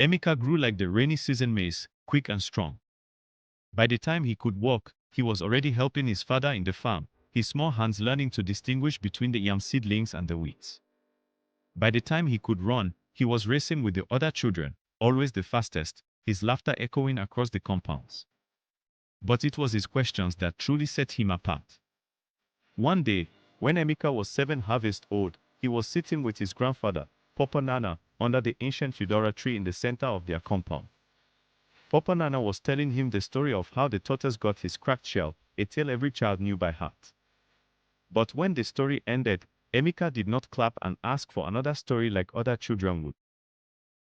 Emeka grew like the rainy season maize, quick and strong. By the time he could walk, he was already helping his father in the farm, his small hands learning to distinguish between the yam seedlings and the weeds. By the time he could run, he was racing with the other children, always the fastest, his laughter echoing across the compounds. But it was his questions that truly set him apart. One day, when Emeka was 7 harvests old, he was sitting with his grandfather, Papa Nana, under the ancient Eudora tree in the center of their compound. Papa Nana was telling him the story of how the tortoise got his cracked shell, a tale every child knew by heart. But when the story ended, Emeka did not clap and ask for another story like other children would.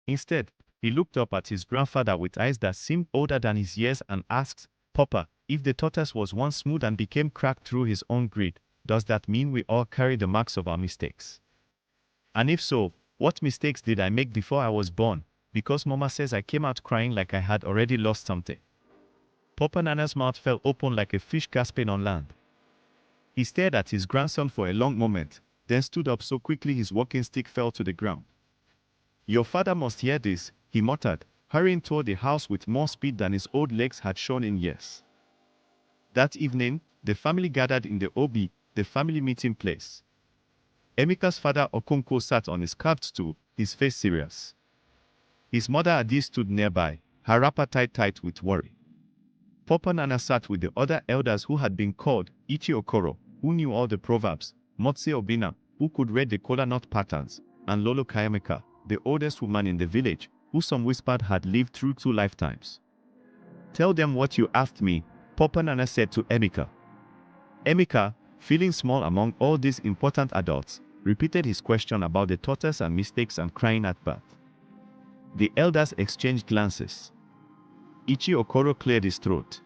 Instead, he looked up at his grandfather with eyes that seemed older than his years and asked, "Papa, if the tortoise was once smooth and became cracked through his own greed, does that mean we all carry the marks of our mistakes? And if so, what mistakes did I make before I was born, because Mama says I came out crying like I had already lost something?" Papa Nana's mouth fell open like a fish gasping on land. He stared at his grandson for a long moment, then stood up so quickly his walking stick fell to the ground. "Your father must hear this," he muttered, hurrying toward the house with more speed than his old legs had shown in years. That evening, the family gathered in the Obi, the family meeting place. Emeka's father Okonkwo sat on his carved stool, his face serious. His mother Adi stood nearby, her wrapper tied tight with worry. Papa Nana sat with the other elders who had been called Ichi Okoro, who knew all the proverbs, Motse Obina, who could read the kola nut patterns, and Lolo Kayameka, the oldest woman in the village, who some whispered had lived through 2 lifetimes. "Tell them what you asked me," Papa Nana said to Emeka. Emeka, feeling small among all these important adults, repeated his question about the tortoise and mistakes and crying at birth. The elders exchanged glances. Ichi Okoro cleared his throat.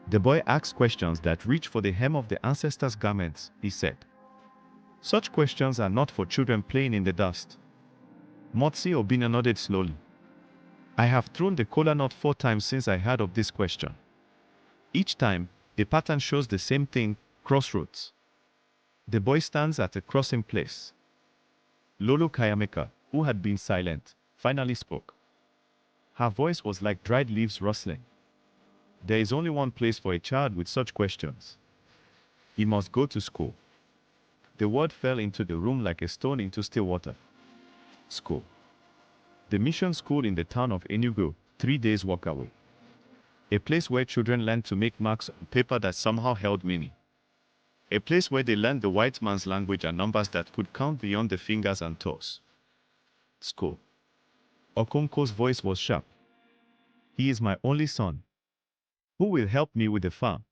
"The boy asks questions that reach for the hem of the ancestors' garments," he said. "Such questions are not for children playing in the dust." Motsi Obina nodded slowly. "I have thrown the kola nut 4 times since I heard of this question. Each time, the pattern shows the same thing, crossroads. The boy stands at a crossing place." Lolo Kayameka, who had been silent, finally spoke. Her voice was like dried leaves rustling. "There is only one place for a child with such questions. He must go to school." The word fell into the room like a stone into still water. School. The mission school in the town of Enugu, 3 days walk away. A place where children learned to make marks on paper that somehow held meaning. A place where they learned the white man's language and numbers that could count beyond the fingers and toes. School. Okonkwo's voice was sharp. "He is my only son. Who will help me with the farm?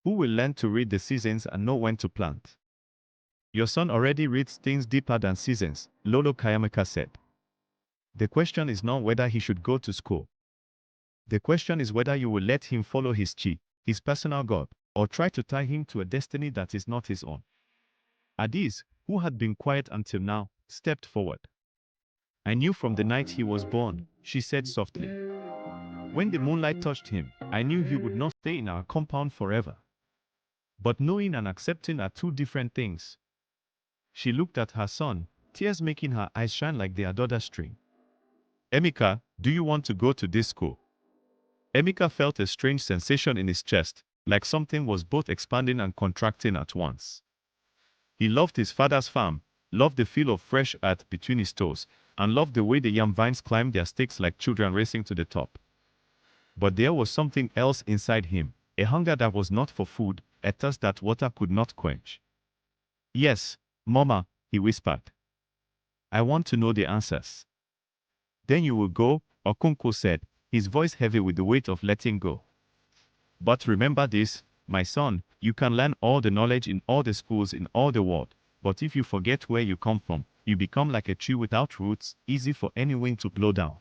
Who will learn to read the seasons and know when to plant?" "Your son already reads things deeper than seasons," Lolo Kayameka said. "The question is not whether he should go to school. The question is whether you will let him follow his chi, his personal God, or try to tie him to a destiny that is not his own." Adis, who had been quiet until now, stepped forward. "I knew from the night he was born," she said softly. "When the moonlight touched him, I knew he would not stay in our compound forever. But knowing and accepting are 2 different things." She looked at her son, tears making her eyes shine like the Adoda string. "Emeka, do you want to go to this school?" Emeka felt a strange sensation in his chest, like something was both expanding and contracting at once. He loved his father's farm, loved the feel of fresh earth between his toes, and loved the way the yam vines climbed their stakes like children racing to the top. But there was something else inside him, a hunger that was not for food, a thirst that water could not quench. "Yes, Mama," he whispered. "I want to know the answers." "Then you will go," Okonkwo said, his voice heavy with the weight of letting go. "But remember this, my son, you can learn all the knowledge in all the schools in all the world, but if you forget where you come from, you become like a tree without roots, easy for any wind to blow down."